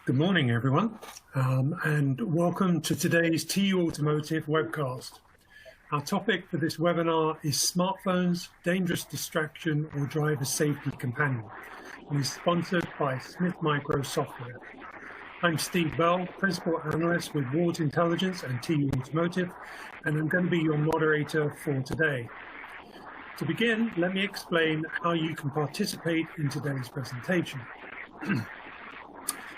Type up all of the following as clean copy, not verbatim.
Good morning, everyone, and welcome to today's TU-Automotive webcast. Our topic for this webinar is Smartphones, Dangerous Distraction or Driver Safety Companion, and is sponsored by Smith Micro Software. I'm Steve Bell, Principal Analyst with Ward Intelligence and TU-Automotive, and I'm going to be your moderator for today. To begin, let me explain how you can participate in today's presentation.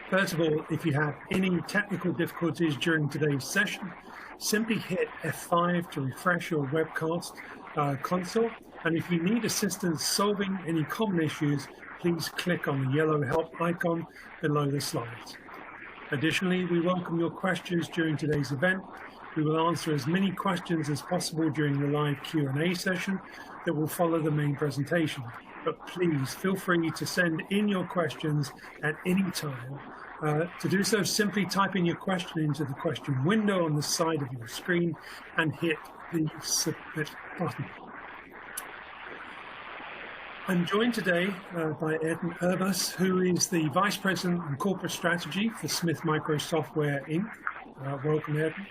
First of all, if you have any technical difficulties during today's session, simply hit F5 to refresh your webcast console. And if you need assistance solving any common issues, please click on the yellow help icon below the slides. Additionally, we welcome your questions during today's event. We will answer as many questions as possible during the live Q&A session that will follow the main presentation. But please feel free to send in your questions at any time. To do so, simply type in your question into the question window on the side of your screen and hit the submit button. I'm joined today by Eytan Urbas, who is the Vice President and Corporate Strategy for Smith Micro Software, Inc. Welcome, Eytan.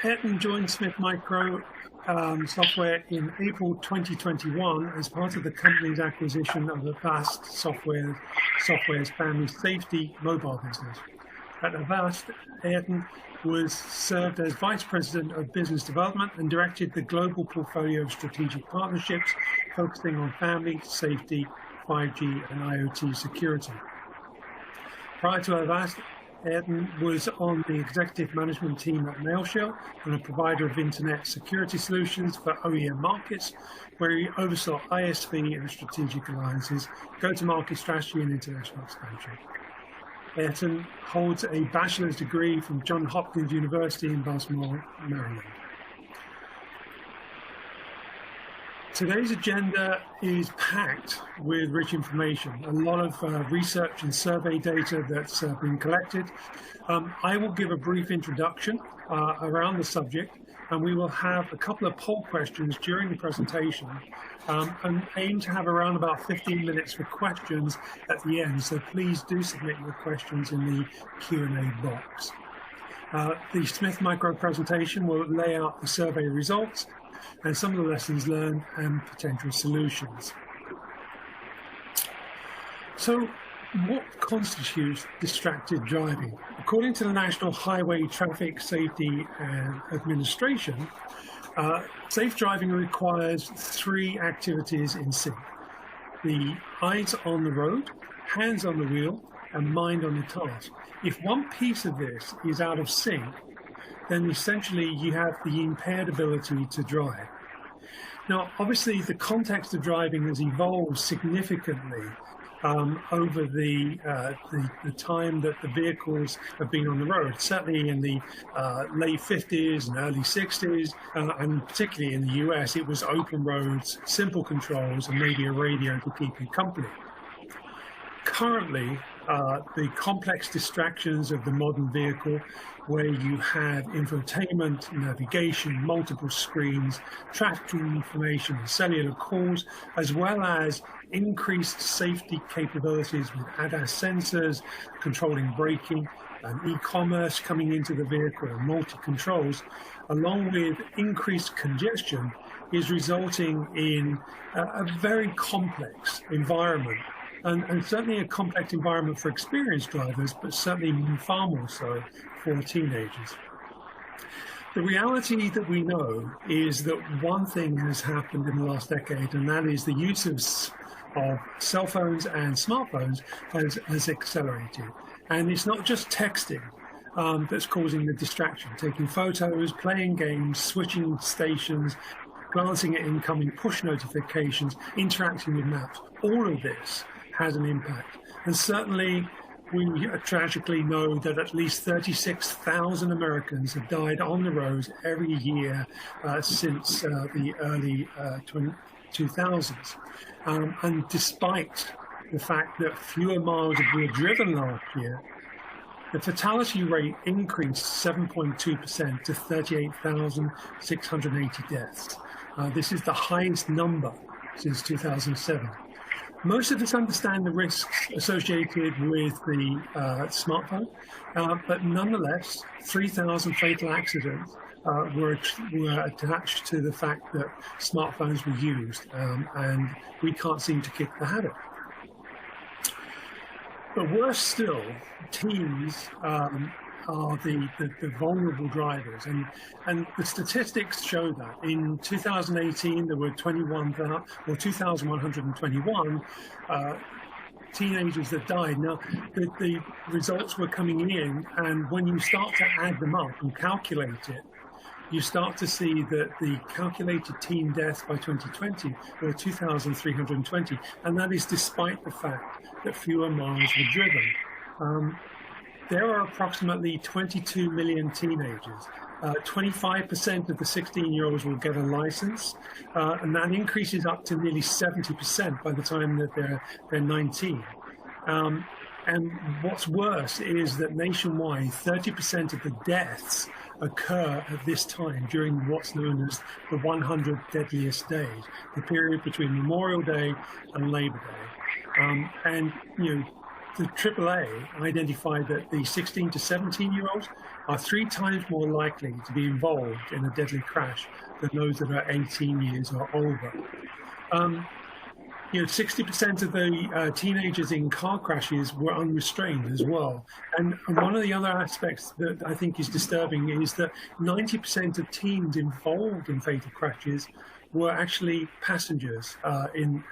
Eytan joined Smith Micro Software in April 2021 as part of the company's acquisition of Avast Software's family safety mobile business. At Avast, Eytan served as Vice President of Business Development and directed the global portfolio of strategic partnerships focusing on family, safety, 5G, and IoT security. Prior to Avast, Eytan was on the executive management team at Mailshell and a provider of internet security solutions for OEM markets, where he oversaw ISV and strategic alliances, go-to-market strategy, and international expansion. Eytan holds a bachelor's degree from Johns Hopkins University in Baltimore, Maryland. Today's agenda is packed with rich information, a lot of research and survey data that's been collected. I will give a brief introduction around the subject, and we will have a couple of poll questions during the presentation and aim to have around about 15 minutes for questions at the end, so please do submit your questions in the Q&A box. The Smith Micro presentation will lay out the survey results and some of the lessons learned and potential solutions. So, what constitutes distracted driving? According to the National Highway Traffic Safety Administration, safe driving requires three activities in sync: the eyes on the road, hands on the wheel, and mind on the task. If one piece of this is out of sync, then essentially you have the impaired ability to drive. Now, obviously, the context of driving has evolved significantly over the time that the vehicles have been on the road. Certainly in the late 50s and early 60s, and particularly in the US, it was open roads, simple controls, and maybe a radio to keep you company. Currently, the complex distractions of the modern vehicle, where you have infotainment, navigation, multiple screens, tracking information, and cellular calls, as well as increased safety capabilities with ADAS sensors, controlling braking, and e-commerce coming into the vehicle, and multi-controls, along with increased congestion, is resulting in a very complex environment. And certainly a complex environment for experienced drivers, but certainly far more so for teenagers. The reality that we know is that one thing has happened in the last decade, and that is the use of cell phones and smartphones has accelerated. And it's not just texting that's causing the distraction, taking photos, playing games, switching stations, glancing at incoming push notifications, interacting with maps. All of this has an impact. And certainly we tragically know that at least 36,000 Americans have died on the roads every year since the early 2000s. And despite the fact that fewer miles were driven last year, the fatality rate increased 7.2% to 38,680 deaths. This is the highest number since 2007. Most of us understand the risks associated with the smartphone, but nonetheless, 3,000 fatal accidents were attached to the fact that smartphones were used, and we can't seem to kick the habit. But worse still, teens are the vulnerable drivers, and the statistics show that. In 2018, there were 2,121 teenagers that died. Now, the results were coming in, and when you start to add them up and calculate it, you start to see that the calculated teen deaths by 2020 were 2,320, and that is despite the fact that fewer miles were driven. There are approximately 22 million teenagers. 25% of the 16-year-olds will get a license, and that increases up to nearly 70% by the time that they're 19. And what's worse is that nationwide, 30% of the deaths occur at this time during what's known as the 100 deadliest days, the period between Memorial Day and Labor Day. And, you know, the AAA identified that the 16 to 17-year-olds are 3 times more likely to be involved in a deadly crash than those that are 18 years or older. You know, 60% of the teenagers in car crashes were unrestrained as well. And one of the other aspects that I think is disturbing is that 90% of teens involved in fatal crashes were actually passengers and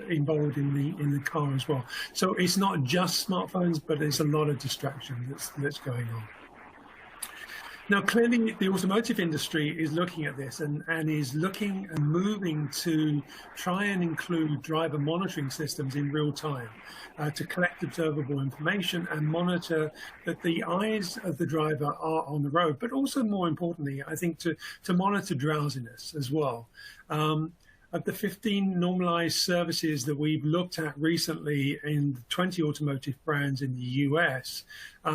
involved in the car as well. So it's not just smartphones, but there's a lot of distraction that's going on. Now, clearly, the automotive industry is looking at this and is looking and moving to try and include driver monitoring systems in real time to collect observable information and monitor that the eyes of the driver are on the road, but also more importantly, I think to monitor drowsiness as well. Of the 15 normalized services that we've looked at recently in 20 automotive brands in the US,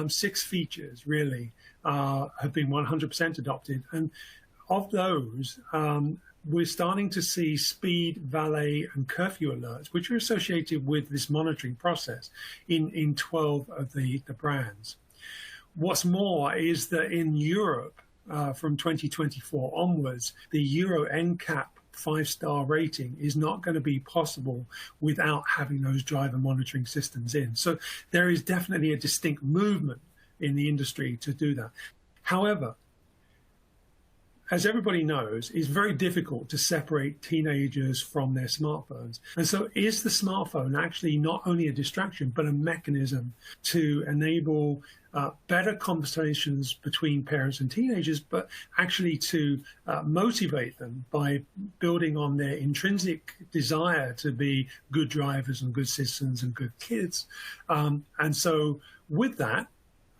6 features really have been 100% adopted. And of those, we're starting to see speed, valet, and curfew alerts, which are associated with this monitoring process in 12 of the brands. What's more is that in Europe, from 2024 onwards, the Euro NCAP 5-star rating is not going to be possible without having those driver monitoring systems in. So there is definitely a distinct movement in the industry to do that. However, as everybody knows, it's very difficult to separate teenagers from their smartphones. And so is the smartphone actually not only a distraction, but a mechanism to enable better conversations between parents and teenagers, but actually to motivate them by building on their intrinsic desire to be good drivers and good citizens and good kids. And so with that,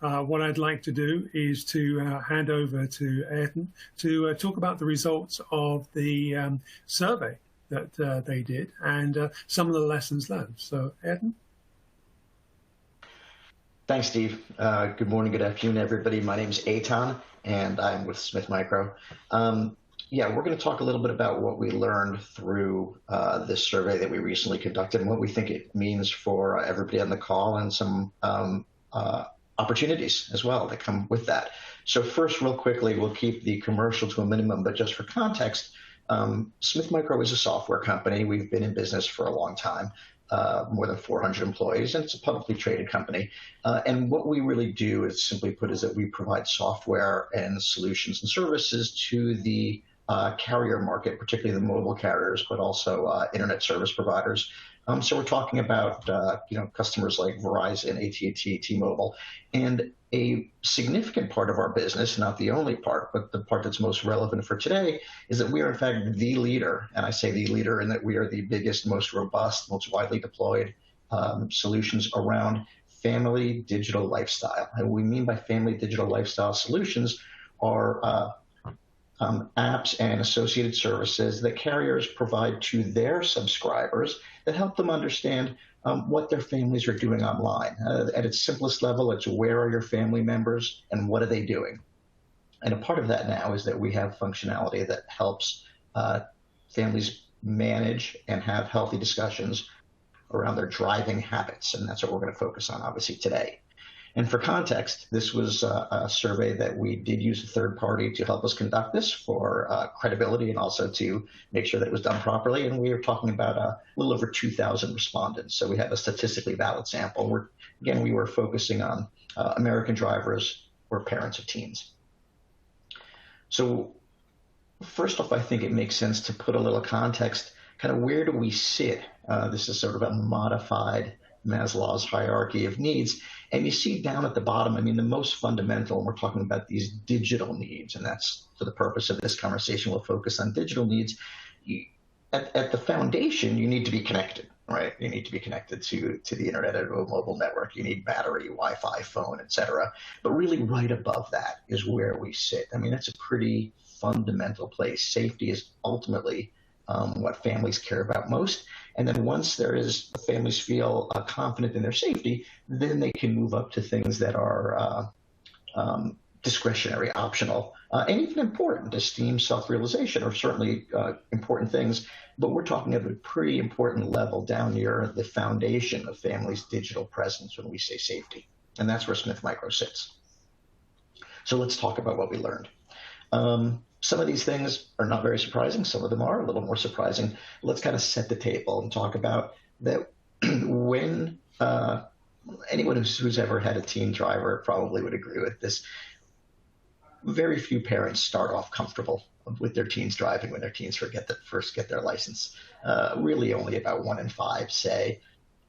what I'd like to do is to hand over to Eytan to talk about the results of the survey that they did and some of the lessons learned. So, Eytan? Thanks, Steve. Good morning, good afternoon, everybody. My name is Eytan, and I'm with Smith Micro. Yeah, we're going to talk a little bit about what we learned through this survey that we recently conducted and what we think it means for everybody on the call and some opportunities as well that come with that. So first, real quickly, we'll keep the commercial to a minimum, but just for context, Smith Micro is a software company. We've been in business for a long time, more than 400 employees, and it's a publicly traded company. And what we really do is simply put is that we provide software and solutions and services to the carrier market, particularly the mobile carriers, but also internet service providers. So we're talking about customers like Verizon, AT&T, T-Mobile, and a significant part of our business, not the only part, but the part that's most relevant for today, is that we are in fact the leader, and I say the leader in that we are the biggest, most robust, most widely deployed solutions around family digital lifestyle. And what we mean by family digital lifestyle solutions are apps and associated services that carriers provide to their subscribers that help them understand what their families are doing online. At its simplest level, it's where are your family members and what are they doing? And a part of that now is that we have functionality that helps families manage and have healthy discussions around their driving habits. And that's what we're going to focus on, obviously, today. And for context, this was a survey that we did use a third party to help us conduct this for credibility and also to make sure that it was done properly. And we were talking about a little over 2,000 respondents. So we have a statistically valid sample. Again, we were focusing on American drivers or parents of teens. So first off, I think it makes sense to put a little context, kind of where do we sit? This is sort of a modified Maslow's hierarchy of needs. And you see down at the bottom, I mean, the most fundamental, and we're talking about these digital needs, and that's for the purpose of this conversation, we'll focus on digital needs. At the foundation, you need to be connected, right? You need to be connected to the internet or a mobile network. You need battery, Wi-Fi, phone, et cetera. But really right above that is where we sit. I mean, that's a pretty fundamental place. Safety is ultimately what families care about most. And then once families feel confident in their safety, then they can move up to things that are discretionary, optional, and even important, esteem, self-realization are certainly important things. But we're talking of a pretty important level down near the foundation of families' digital presence when we say safety. And that's where Smith Micro sits. So let's talk about what we learned. Some of these things are not very surprising. Some of them are a little more surprising. Let's kind of set the table and talk about that. When anyone who's ever had a teen driver probably would agree with this. Very few parents start off comfortable with their teens driving when their teens first get their license. Really only about 1 in 5 say,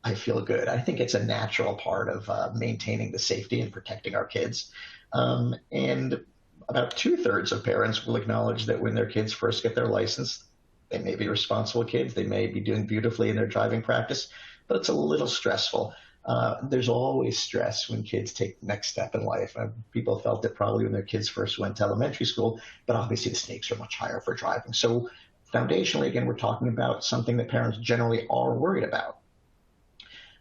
I feel good. I think it's a natural part of maintaining the safety and protecting our kids. And about 2/3 of parents will acknowledge that when their kids first get their license, they may be responsible kids. They may be doing beautifully in their driving practice, but it's a little stressful. There's always stress when kids take the next step in life. People felt it probably when their kids first went to elementary school, but obviously the stakes are much higher for driving. So foundationally, again, we're talking about something that parents generally are worried about.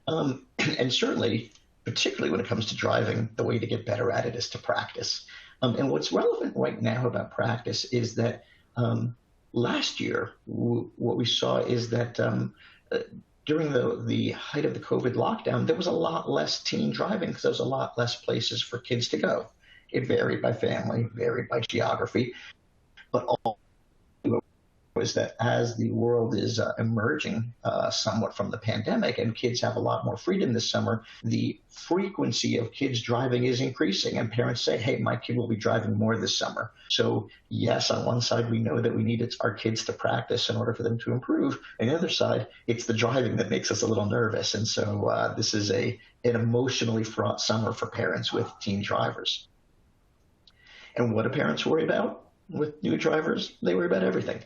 And certainly, particularly when it comes to driving, the way to get better at it is to practice. And what's relevant right now about practice is that last year, what we saw is that during the height of the COVID lockdown, there was a lot less teen driving because there was a lot less places for kids to go. It varied by family, varied by geography, but all was that as the world is emerging somewhat from the pandemic and kids have a lot more freedom this summer, the frequency of kids driving is increasing. And parents say, hey, my kid will be driving more this summer. So yes, on one side, we know that we need our kids to practice in order for them to improve. On the other side, it's the driving that makes us a little nervous. And so this is an emotionally fraught summer for parents with teen drivers. And what do parents worry about? With new drivers, they worry about everything.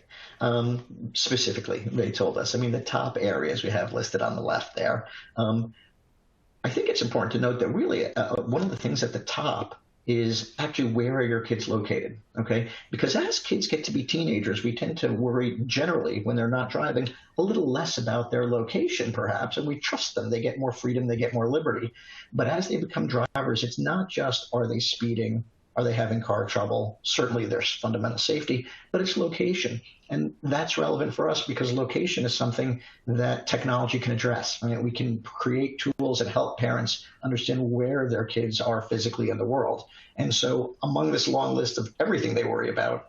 Specifically, they told us. I mean, the top areas we have listed on the left there. I think it's important to note that really one of the things at the top is actually where are your kids located, okay? Because as kids get to be teenagers, we tend to worry generally when they're not driving a little less about their location perhaps, and we trust them. They get more freedom, they get more liberty. But as they become drivers, it's not just are they speeding, are they having car trouble? Certainly there's fundamental safety, but it's location. And that's relevant for us because location is something that technology can address. I mean, we can create tools that help parents understand where their kids are physically in the world. And so among this long list of everything they worry about,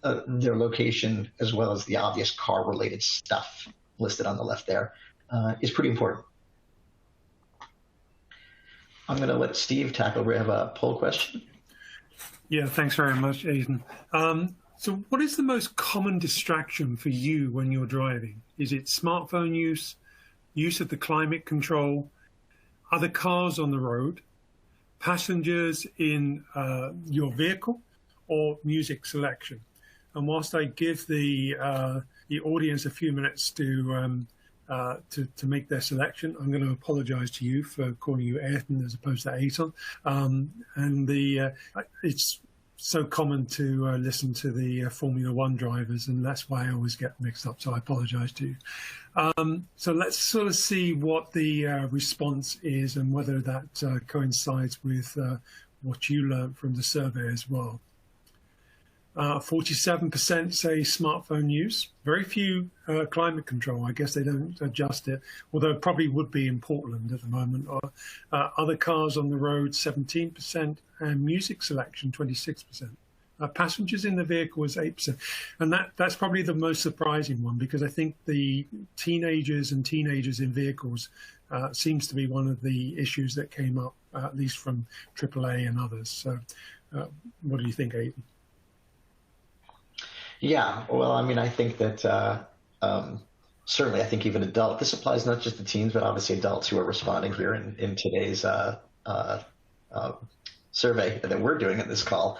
their location, as well as the obvious car-related stuff listed on the left there, is pretty important. I'm going to let Steve tackle. We have a poll question. Yeah, thanks very much, Eytan. So what is the most common distraction for you when you're driving? Is it smartphone use of the climate control, other cars on the road, passengers in your vehicle, or music selection? And whilst I give the audience a few minutes to make their selection, I'm going to apologize to you for calling you Eytan as opposed to Eytan. It's so common to listen to the Formula One drivers, and that's why I always get mixed up, so I apologize to you. So let's sort of see what the response is and whether that coincides with what you learned from the survey as well. 47% say smartphone use. Very few climate control. I guess they don't adjust it, although it probably would be in Portland at the moment. Or other cars on the road, 17%, and music selection, 26%. Passengers in the vehicle was 8%. And that's probably the most surprising one, because I think the teenagers in vehicles seems to be one of the issues that came up, at least from AAA and others. So what do you think, Eytan? Yeah, well, I mean, I think that certainly, I think even this applies not just to teens, but obviously adults who are responding here in today's survey that we're doing at this call.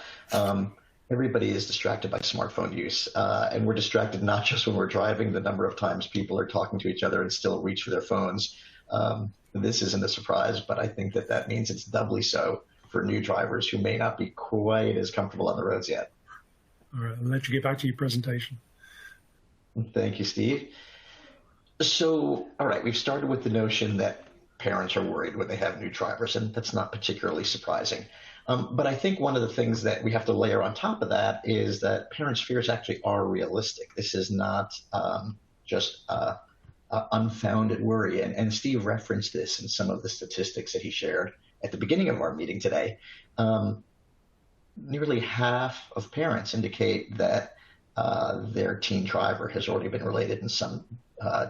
Everybody is distracted by smartphone use, and we're distracted not just when we're driving. The number of times people are talking to each other and still reach for their phones. This isn't a surprise, but I think that means it's doubly so for new drivers who may not be quite as comfortable on the roads yet. All right, I'll let you get back to your presentation. Thank you, Steve. So, all right, we've started with the notion that parents are worried when they have new drivers, and that's not particularly surprising. But I think one of the things that we have to layer on top of that is that parents' fears actually are realistic. This is not just unfounded worry. And Steve referenced this in some of the statistics that he shared at the beginning of our meeting today. Nearly half of parents indicate that their teen driver has already been related in some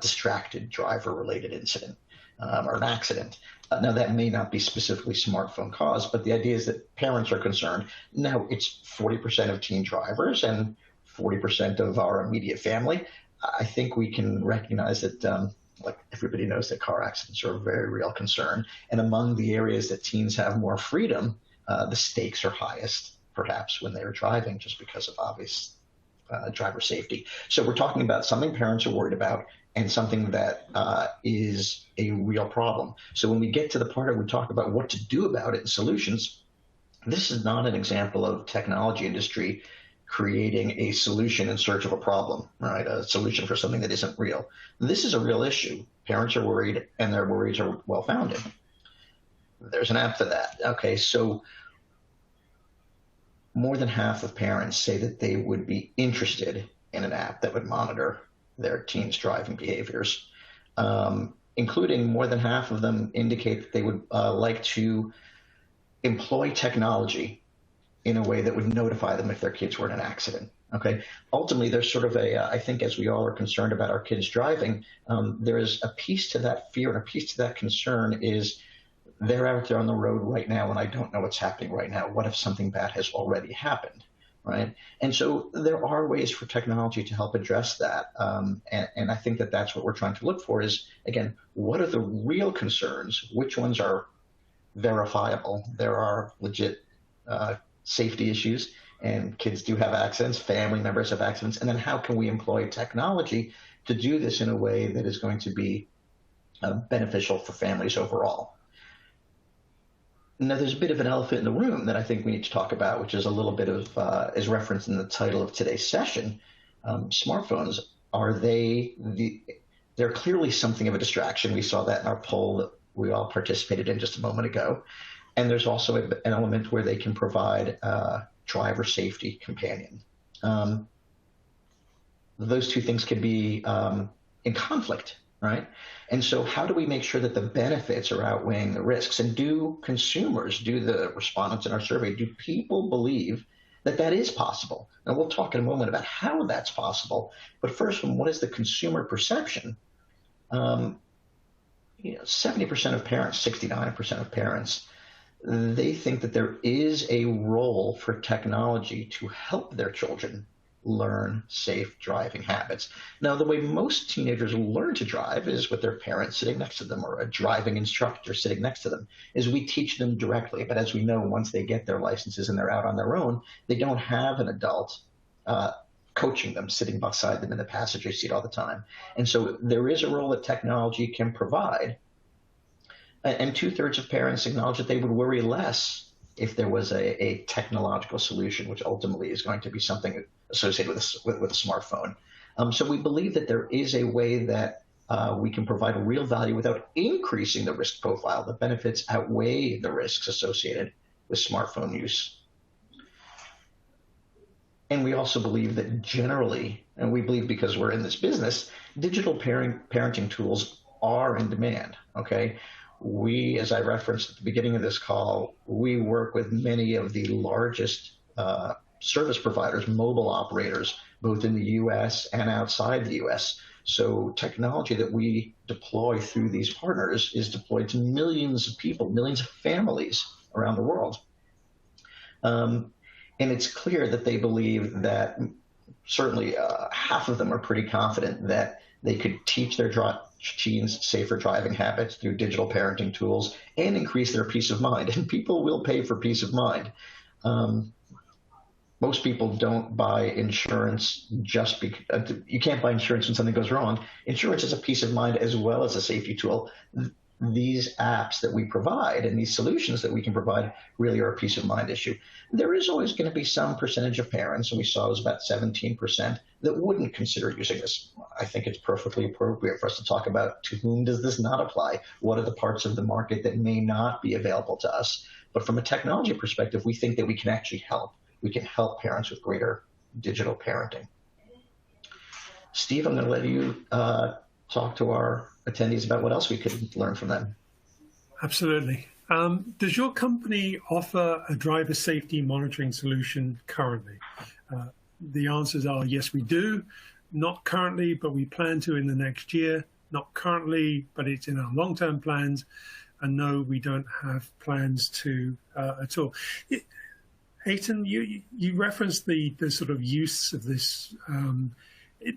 distracted driver-related incident or an accident. Now, that may not be specifically smartphone caused, but the idea is that parents are concerned. Now, it's 40% of teen drivers and 40% of our immediate family. I think we can recognize that, like everybody knows, that car accidents are a very real concern. And among the areas that teens have more freedom, the stakes are highest, perhaps, when they're driving, just because of obvious driver safety. So we're talking about something parents are worried about and something that is a real problem. So when we get to the part where we talk about what to do about it and solutions, this is not an example of technology industry creating a solution in search of a problem, right? A solution for something that isn't real. This is a real issue. Parents are worried, and their worries are well-founded. There's an app for that. Okay, so more than half of parents say that they would be interested in an app that would monitor their teens' driving behaviors, including more than half of them indicate that they would like to employ technology in a way that would notify them if their kids were in an accident. Okay. Ultimately, there's sort of I think as we all are concerned about our kids driving, there is a piece to that fear and a piece to that concern is they're out there on the road right now and I don't know what's happening right now. What if something bad has already happened? Right. And so there are ways for technology to help address that. And I think that that's what we're trying to look for is, again, what are the real concerns? Which ones are verifiable? There are legit safety issues, and kids do have accidents, family members have accidents. And then how can we employ technology to do this in a way that is going to be beneficial for families overall? Now, there's a bit of an elephant in the room that I think we need to talk about, which is a little bit of, as referenced in the title of today's session. Smartphones, they're clearly something of a distraction. We saw that in our poll that we all participated in just a moment ago. And there's also an element where they can provide driver safety companion. Those two things can be in conflict, right? And so how do we make sure that the benefits are outweighing the risks? And do consumers, do the respondents in our survey, do people believe that that is possible? And we'll talk in a moment about how that's possible. But first, what is the consumer perception? 70% of parents, 69% of parents, they think that there is a role for technology to help their children learn safe driving habits. Now, the way most teenagers learn to drive is with their parents sitting next to them or a driving instructor sitting next to them, is we teach them directly. But as we know, once they get their licenses and they're out on their own, they don't have an adult coaching them, sitting beside them in the passenger seat all the time. And so there is a role that technology can provide. And 2/3 of parents acknowledge that they would worry less if there was a technological solution, which ultimately is going to be something associated with a smartphone. So we believe that there is a way that we can provide real value without increasing the risk profile. The benefits outweigh the risks associated with smartphone use. And we also believe that generally, and we believe because we're in this business, digital parenting tools are in demand, okay? We, as I referenced at the beginning of this call, we work with many of the largest service providers, mobile operators, both in the US and outside the US. So technology that we deploy through these partners is deployed to millions of people, millions of families around the world. And it's clear that they believe that certainly half of them are pretty confident that they could teach their teens safer driving habits through digital parenting tools and increase their peace of mind. And people will pay for peace of mind. Most people don't buy insurance just because you can't buy insurance when something goes wrong. Insurance is a peace of mind as well as a safety tool. These apps that we provide and these solutions that we can provide really are a peace of mind issue. There is always going to be some percentage of parents, and we saw it was about 17%, that wouldn't consider using this. I think it's perfectly appropriate for us to talk about to whom does this not apply? What are the parts of the market that may not be available to us? But from a technology perspective, we think that we can actually help. We can help parents with greater digital parenting. Steve, I'm going to let you talk to our attendees about what else we could learn from them. Absolutely. Does your company offer a driver safety monitoring solution currently? The answers are yes, we do. Not currently, but we plan to in the next year. Not currently, but it's in our long-term plans. And no, we don't have plans to at all. Eytan, you referenced the sort of use of this.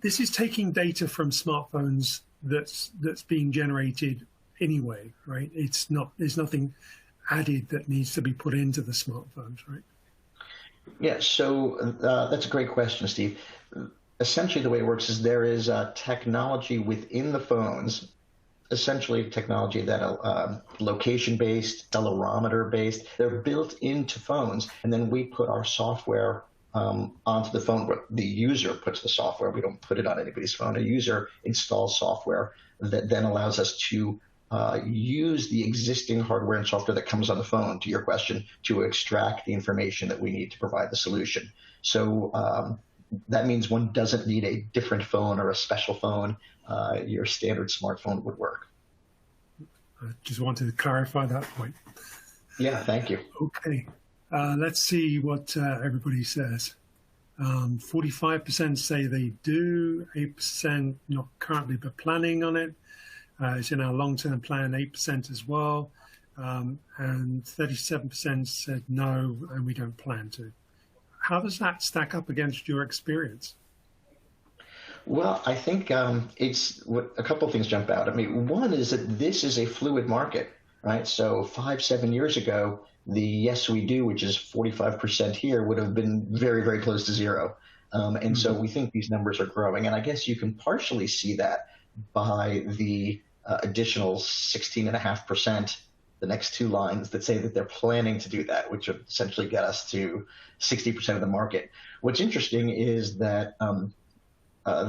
This is taking data from smartphones that's being generated anyway, right? It's not. There's nothing added that needs to be put into the smartphones, right? Yeah. So that's a great question, Steve. Essentially, the way it works is there is technology within the phones. Essentially technology that location-based, accelerometer-based, they're built into phones, and then we put our software onto the phone. The user puts the software. We don't put it on anybody's phone. A user installs software that then allows us to use the existing hardware and software that comes on the phone, to your question, to extract the information that we need to provide the solution. So that means one doesn't need a different phone or a special phone. Your standard smartphone would work. I just wanted to clarify that point. Yeah, thank you. Okay. Let's see what everybody says. 45% say they do, 8% not currently but planning on it. It's in our long-term plan, 8% as well. And 37% said no, and we don't plan to. How does that stack up against your experience? Well, I think it's a couple of things jump out at me. One is that this is a fluid market, right? So 5-7 years ago, the yes, we do, which is 45% here, would have been very, very close to zero. And so we think these numbers are growing. And I guess you can partially see that by the additional 16.5%, the next two lines that say that they're planning to do that, which would essentially get us to 60% of the market. What's interesting is that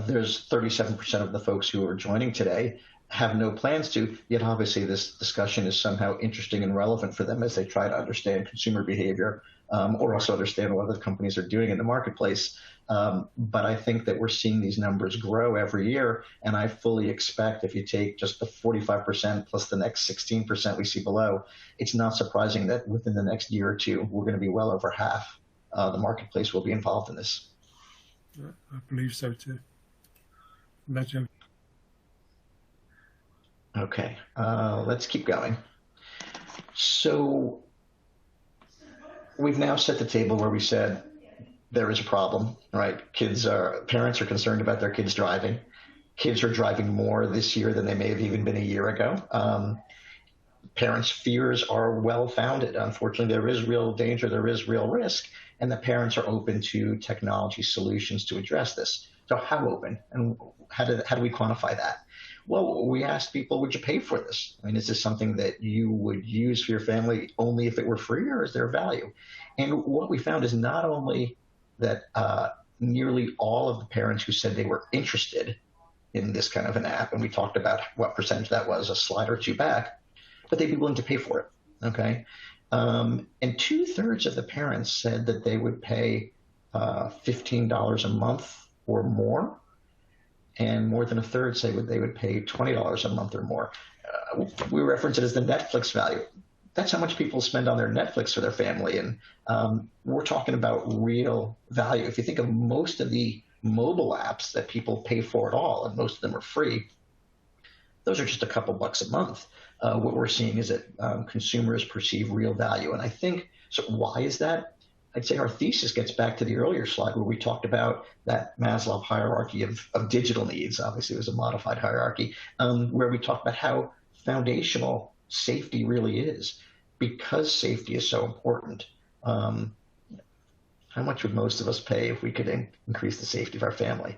there's 37% of the folks who are joining today have no plans to, yet obviously this discussion is somehow interesting and relevant for them as they try to understand consumer behavior or also understand what other companies are doing in the marketplace. But I think that we're seeing these numbers grow every year, and I fully expect if you take just the 45% plus the next 16% we see below, it's not surprising that within the next year or two, we're going to be well over half the marketplace will be involved in this. I believe so too. Imagine. Okay, let's keep going. So we've now set the table where we said there is a problem, right? Parents are concerned about their kids driving. Kids are driving more this year than they may have even been a year ago. Parents' fears are well-founded. Unfortunately, there is real danger, there is real risk, and the parents are open to technology solutions to address this. So how open, and how do we quantify that? Well, we asked people, would you pay for this? I mean, is this something that you would use for your family only if it were free, or is there value? And what we found is not only that nearly all of the parents who said they were interested in this kind of an app, and we talked about what percentage that was a slide or two back, but they'd be willing to pay for it, okay? And 2/3 of the parents said that they would pay $15 a month or more, and more than a third say they would pay $20 a month or more. We reference it as the Netflix value. That's how much people spend on their Netflix for their family, and we're talking about real value. If you think of most of the mobile apps that people pay for at all, and most of them are free, those are just a couple bucks a month. What we're seeing is that consumers perceive real value. And I think, so why is that? I'd say our thesis gets back to the earlier slide where we talked about that Maslow hierarchy of digital needs. Obviously, it was a modified hierarchy, where we talked about how foundational safety really is. Because safety is so important, how much would most of us pay if we could increase the safety of our family?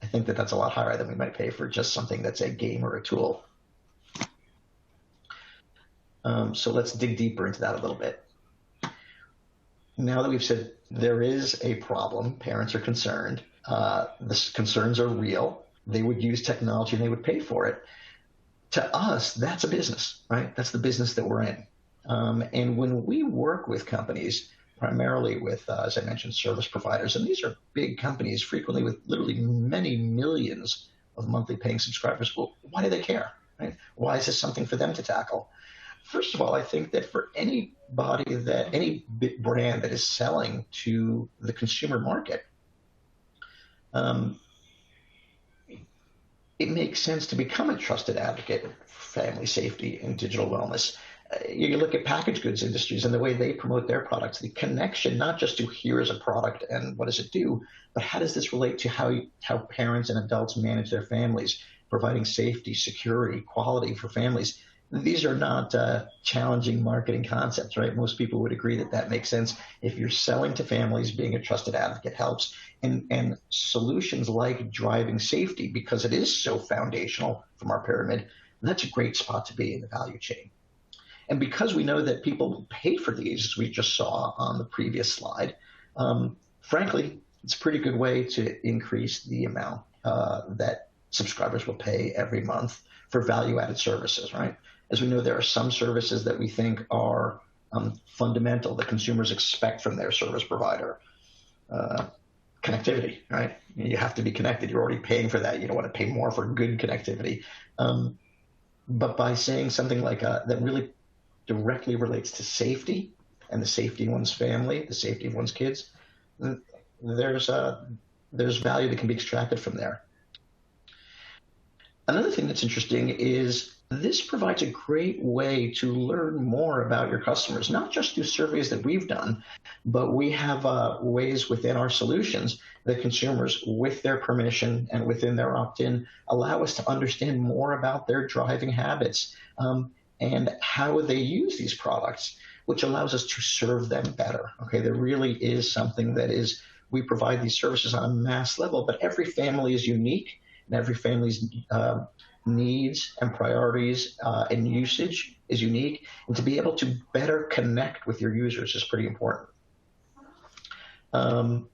I think that that's a lot higher than we might pay for just something that's a game or a tool. So let's dig deeper into that a little bit. Now that we've said there is a problem, parents are concerned, the concerns are real, they would use technology and they would pay for it. To us, that's a business, right? That's the business that we're in. And when we work with companies, primarily with, as I mentioned, service providers, and these are big companies frequently with literally many millions of monthly paying subscribers, well, why do they care, right? Why is this something for them to tackle? First of all, I think that for any brand that is selling to the consumer market, it makes sense to become a trusted advocate for family safety and digital wellness. You look at packaged goods industries and the way they promote their products, the connection, not just to here is a product and what does it do, but how does this relate to how parents and adults manage their families, providing safety, security, quality for families. These are not challenging marketing concepts, right? Most people would agree that that makes sense. If you're selling to families, being a trusted advocate helps. And solutions like driving safety, because it is so foundational from our pyramid, that's a great spot to be in the value chain. And because we know that people pay for these, as we just saw on the previous slide, frankly, it's a pretty good way to increase the amount that subscribers will pay every month for value-added services, right? As we know, there are some services that we think are fundamental that consumers expect from their service provider. Connectivity, right? You have to be connected. You're already paying for that. You don't want to pay more for good connectivity. But by saying something like that really directly relates to safety and the safety of one's family, the safety of one's kids, there's value that can be extracted from there. Another thing that's interesting is this provides a great way to learn more about your customers, not just through surveys that we've done, but we have ways within our solutions that consumers, with their permission and within their opt-in, allow us to understand more about their driving habits and how they use these products, which allows us to serve them better. Okay, there really is something that is, we provide these services on a mass level, but every family is unique and every family's needs and priorities and usage is unique. And to be able to better connect with your users is pretty important. And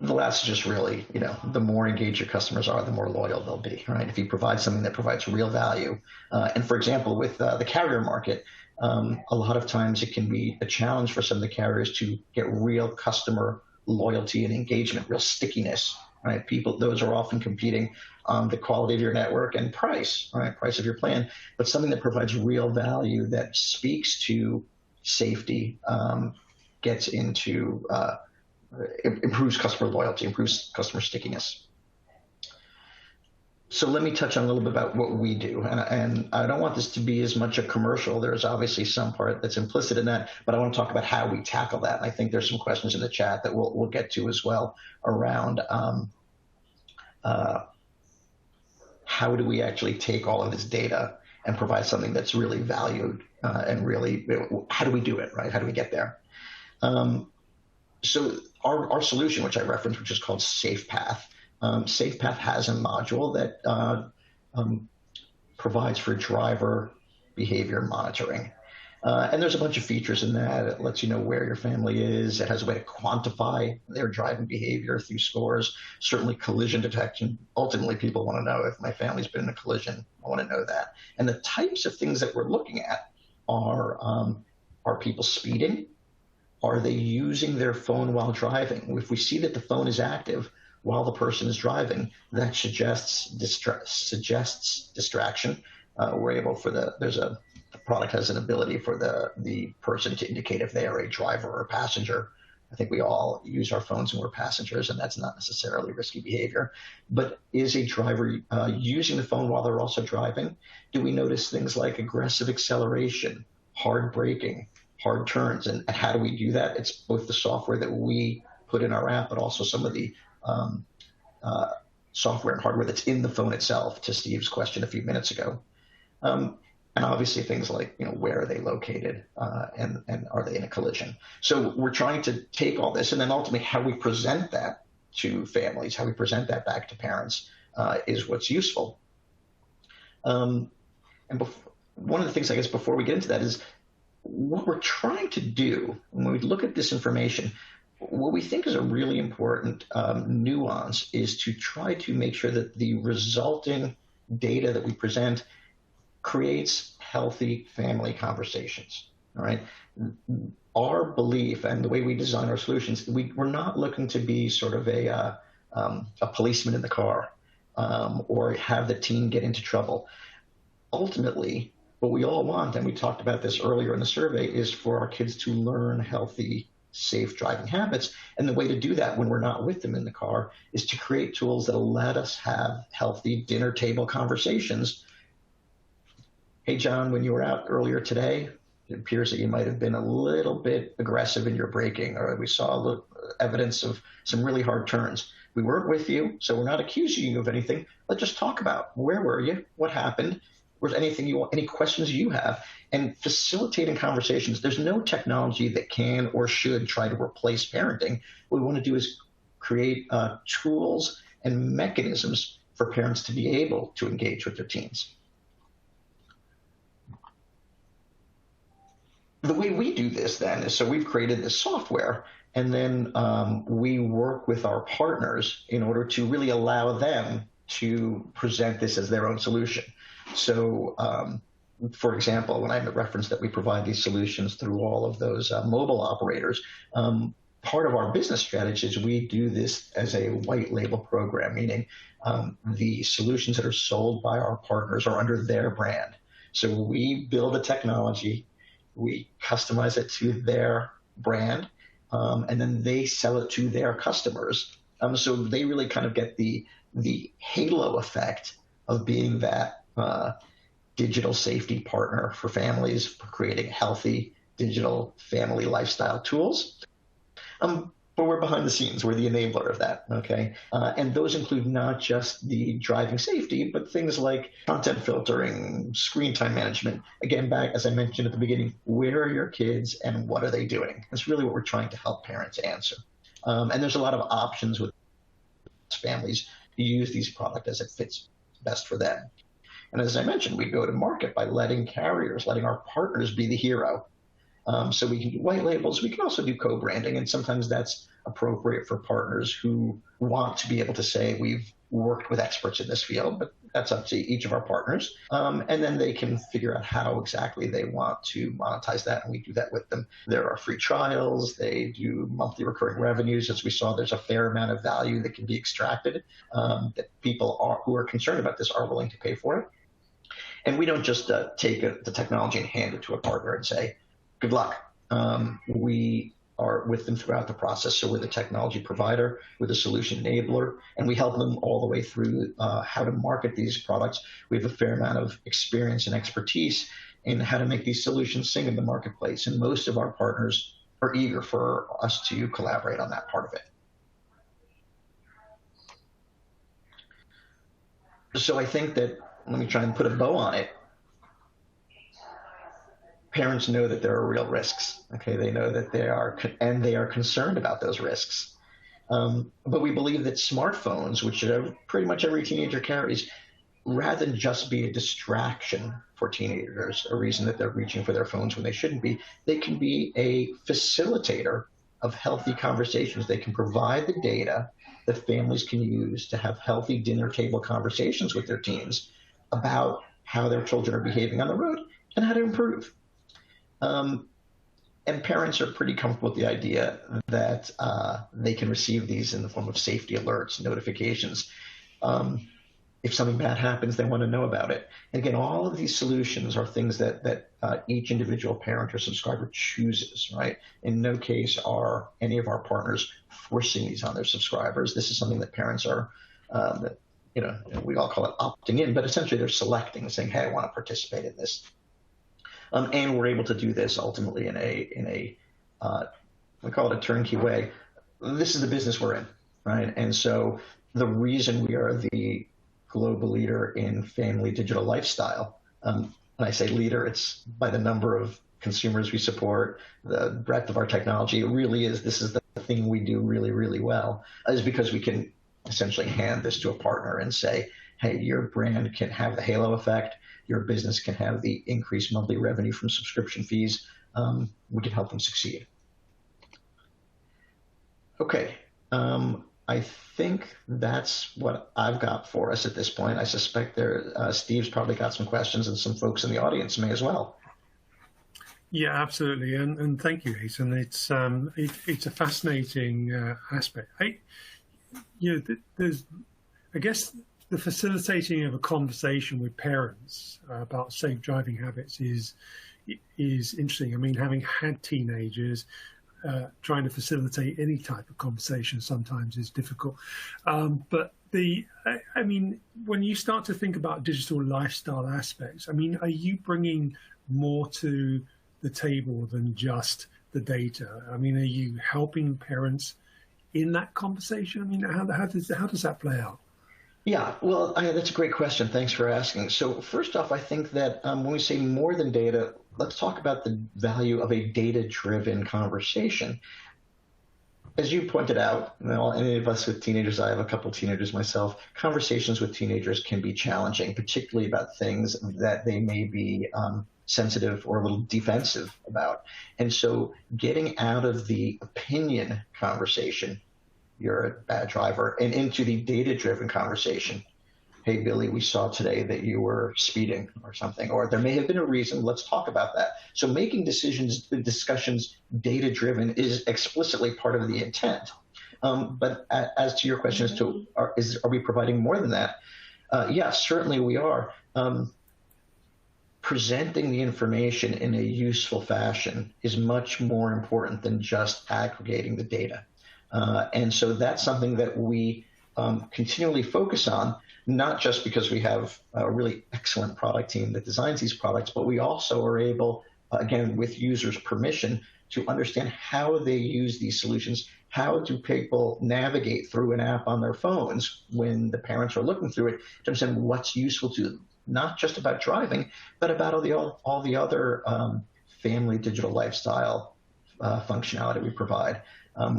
the last is just really, the more engaged your customers are, the more loyal they'll be, right? If you provide something that provides real value. And for example, with the carrier market, a lot of times it can be a challenge for some of the carriers to get real customer loyalty and engagement, real stickiness, right? Those are often competing on the quality of your network and price, right? Price of your plan, but something that provides real value that speaks to safety, gets into, improves customer loyalty, improves customer stickiness. So let me touch on a little bit about what we do. And I don't want this to be as much a commercial. There's obviously some part that's implicit in that, but I want to talk about how we tackle that. And I think there's some questions in the chat that we'll get to as well around how do we actually take all of this data and provide something that's really valued and really, how do we do it, right? How do we get there? So our solution, which I referenced, which is called SAFEPATH, SAFEPATH has a module that provides for driver behavior monitoring. And there's a bunch of features in that. It lets you know where your family is. It has a way to quantify their driving behavior through scores, certainly collision detection. Ultimately, people want to know if my family's been in a collision. I want to know that. And the types of things that we're looking at are Are people speeding? Are they using their phone while driving? If we see that the phone is active while the person is driving, that suggests distraction. We're able the product has an ability for the person to indicate if they are a driver or a passenger. I think we all use our phones when we're passengers, and that's not necessarily risky behavior. But is a driver using the phone while they're also driving? Do we notice things like aggressive acceleration, hard braking, hard turns? And how do we do that? It's both the software that we put in our app, but also some of the software and hardware that's in the phone itself, to Steve's question a few minutes ago. And obviously things like, where are they located, and are they in a collision? So we're trying to take all this, and then ultimately how we present that to families, how we present that back to parents, is what's useful. And one of the things, I guess, before we get into that is what we're trying to do when we look at this information. What we think is a really important nuance is to try to make sure that the resulting data that we present creates healthy family conversations. All right. Our belief and the way we design our solutions, we're not looking to be sort of a policeman in the car, or have the teen get into trouble. Ultimately, what we all want, and we talked about this earlier in the survey, is for our kids to learn healthy, safe driving habits. And the way to do that when we're not with them in the car is to create tools that will let us have healthy dinner table conversations. Hey, John, when you were out earlier today, it appears that you might have been a little bit aggressive in your braking, or we saw evidence of some really hard turns. We weren't with you, so we're not accusing you of anything. Let's just talk about where were you, what happened, was anything you want, any questions you have, and facilitating conversations. There's no technology that can or should try to replace parenting. What we want to do is create tools and mechanisms for parents to be able to engage with their teens. The way we do this then is, so we've created this software, and then we work with our partners in order to really allow them to present this as their own solution. So, for example, when I referenced that we provide these solutions through all of those mobile operators, part of our business strategy is we do this as a white label program, meaning the solutions that are sold by our partners are under their brand. So we build a technology, we customize it to their brand, and then they sell it to their customers. So they really kind of get the halo effect of being that digital safety partner for families, for creating healthy digital family lifestyle tools. But we're behind the scenes. We're the enabler of that, okay? And those include not just the driving safety, but things like content filtering, screen time management. Again, back, as I mentioned at the beginning, where are your kids and what are they doing? That's really what we're trying to help parents answer. And there's a lot of options with families to use these products as it fits best for them. And as I mentioned, we go to market by letting our partners be the hero. So we can do white labels. We can also do co-branding, and sometimes that's appropriate for partners who want to be able to say we've worked with experts in this field, but that's up to each of our partners. And then they can figure out how exactly they want to monetize that, and we do that with them. There are free trials. They do monthly recurring revenues. As we saw, there's a fair amount of value that can be extracted, that people who are concerned about this are willing to pay for it. And we don't just take the technology and hand it to a partner and say, good luck. We are with them throughout the process. So we're the technology provider, we're the solution enabler, and we help them all the way through how to market these products. We have a fair amount of experience and expertise in how to make these solutions sing in the marketplace. And most of our partners are eager for us to collaborate on that part of it. So I think that, let me try and put a bow on it. Parents know that there are real risks. Okay, they know that they are concerned about those risks. But we believe that smartphones, which pretty much every teenager carries, rather than just be a distraction for teenagers, a reason that they're reaching for their phones when they shouldn't be, they can be a facilitator of healthy conversations. They can provide the data that families can use to have healthy dinner table conversations with their teens about how their children are behaving on the road and how to improve. And parents are pretty comfortable with the idea that they can receive these in the form of safety alerts, notifications. If something bad happens, they want to know about it. And again, all of these solutions are things that each individual parent or subscriber chooses, right? In no case are any of our partners forcing these on their subscribers. This is something that parents are, we all call it opting in, but essentially they're selecting, saying, hey, I want to participate in this. And we're able to do this ultimately in a we call it a turnkey way. This is the business we're in, right? And so the reason we are the global leader in family digital lifestyle, when I say leader, it's by the number of consumers we support, the breadth of our technology. It really is, this is the thing we do really, really well, is because we can essentially hand this to a partner and say, hey, your brand can have the halo effect. Your business can have the increased monthly revenue from subscription fees. We can help them succeed. Okay. I think that's what I've got for us at this point. I suspect Steve's probably got some questions, and some folks in the audience may as well. Yeah, absolutely, and thank you, Eytan. It's a fascinating aspect. There's, I guess, the facilitating of a conversation with parents about safe driving habits is interesting. I mean, having had teenagers, trying to facilitate any type of conversation sometimes is difficult. But I mean, when you start to think about digital lifestyle aspects, I mean, are you bringing more to the table than just the data? I mean, are you helping parents in that conversation? I mean, how does that play out? Yeah, well, that's a great question. Thanks for asking. So first off, I think that when we say more than data, let's talk about the value of a data-driven conversation. As you pointed out, any of us with teenagers, I have a couple teenagers myself, conversations with teenagers can be challenging, particularly about things that they may be sensitive or a little defensive about. And so getting out of the opinion conversation, you're a bad driver, and into the data-driven conversation. Hey, Billy, we saw today that you were speeding or something, or there may have been a reason. Let's talk about that. So making discussions data-driven is explicitly part of the intent. But as to your question as to are we providing more than that? Yes, certainly we are. Presenting the information in a useful fashion is much more important than just aggregating the data. And so that's something that we continually focus on, not just because we have a really excellent product team that designs these products, but we also are able, again, with users' permission, to understand how they use these solutions. How do people navigate through an app on their phones when the parents are looking through it to understand what's useful to them? Not just about driving, but about all the other family digital lifestyle functionality we provide.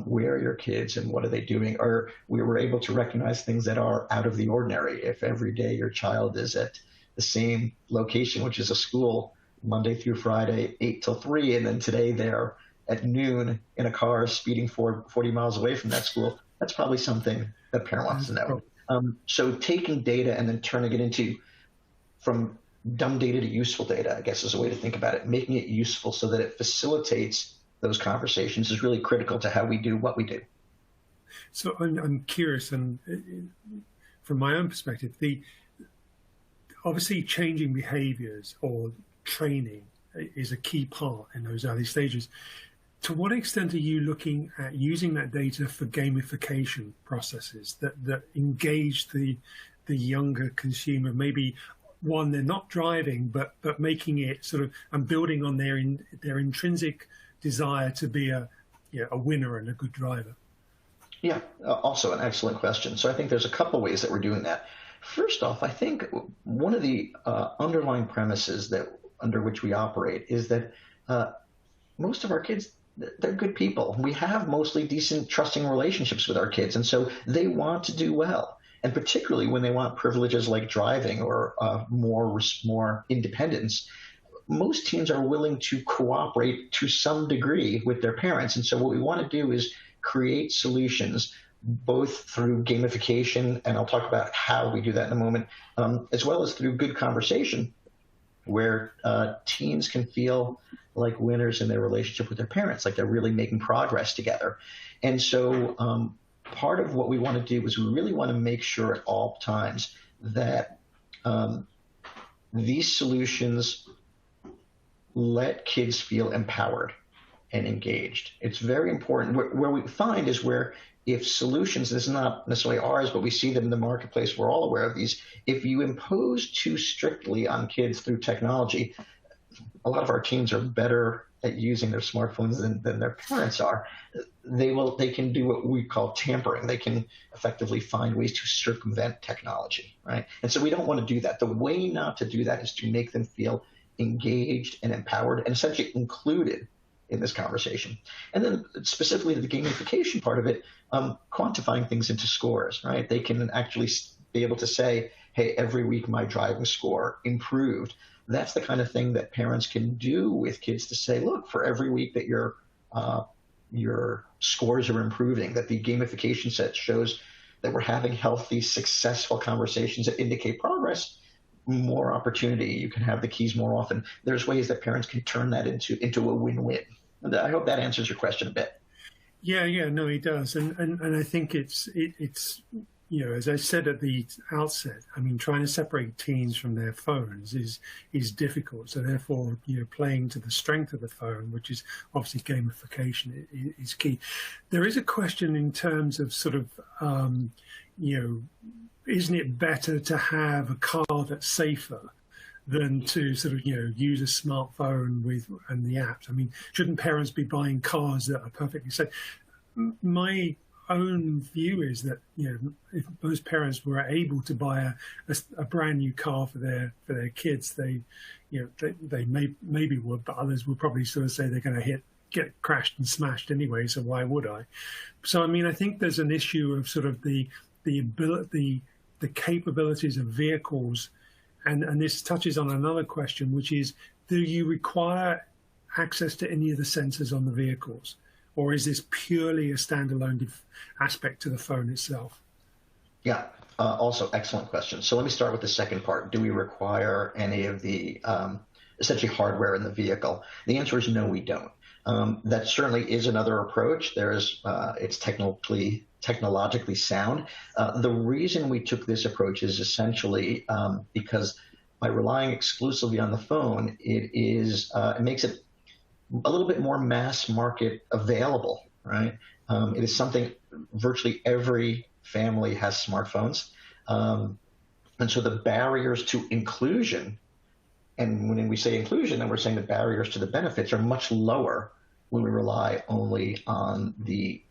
Where are your kids and what are they doing? Or we were able to recognize things that are out of the ordinary. If every day your child is at the same location, which is a school, Monday through Friday, 8 till 3, and then today they're at noon in a car speeding 40 miles away from that school, that's probably something that parent wants to know. So taking data and then turning it from dumb data to useful data, I guess is a way to think about it. Making it useful so that it facilitates those conversations is really critical to how we do what we do. So I'm curious, and from my own perspective, obviously changing behaviors or training is a key part in those early stages. To what extent are you looking at using that data for gamification processes that engage the younger consumer? Maybe one, they're not driving, but making it sort of and building on their intrinsic desire to be a winner and a good driver. Yeah, also an excellent question. So I think there's a couple ways that we're doing that. First off, I think one of the underlying premises under which we operate is that most of our kids, they're good people. We have mostly decent, trusting relationships with our kids, and so they want to do well. And particularly when they want privileges like driving or more independence, most teens are willing to cooperate to some degree with their parents. And so what we want to do is create solutions both through gamification, and I'll talk about how we do that in a moment, as well as through good conversation, where teens can feel like winners in their relationship with their parents, like they're really making progress together. And so part of what we want to do is we really want to make sure at all times that these solutions let kids feel empowered and engaged. It's very important. Where we find is where if solutions, this is not necessarily ours, but we see them in the marketplace, we're all aware of these. If you impose too strictly on kids through technology, a lot of our teens are better at using their smartphones than their parents are. They can do what we call tampering. They can effectively find ways to circumvent technology, right? And so we don't want to do that. The way not to do that is to make them feel engaged and empowered and essentially included in this conversation. And then specifically to the gamification part of it, quantifying things into scores, right? They can actually be able to say, hey, every week my driving score improved. That's the kind of thing that parents can do with kids to say, look, for every week that your scores are improving, that the gamification set shows that we're having healthy, successful conversations that indicate progress, more opportunity. You can have the keys more often. There's ways that parents can turn that into a win-win. And I hope that answers your question a bit. Yeah, no, it does. And I think it's as I said at the outset, I mean, trying to separate teens from their phones is difficult. So therefore, playing to the strength of the phone, which is obviously gamification, is key. There is a question in terms of sort of, isn't it better to have a car that's safer than to sort of, use a smartphone and the apps? I mean, shouldn't parents be buying cars that are perfectly safe? My own view is that if most parents were able to buy a brand new car for their kids, they maybe would, but others would probably sort of say they're going to get crashed and smashed anyway, so why would I? So I mean, I think there's an issue of sort of the ability, the capabilities of vehicles, and this touches on another question, which is, do you require access to any of the sensors on the vehicles? Or is this purely a standalone aspect to the phone itself? Yeah, also excellent question. So let me start with the second part. Do we require any of the essentially hardware in the vehicle? The answer is no, we don't. That certainly is another approach. It's technologically sound. The reason we took this approach is essentially because by relying exclusively on the phone, it makes it a little bit more mass market available, right? It is something virtually every family has smartphones. And so the barriers to inclusion, and when we say inclusion, then we're saying the barriers to the benefits are much lower when we rely only on the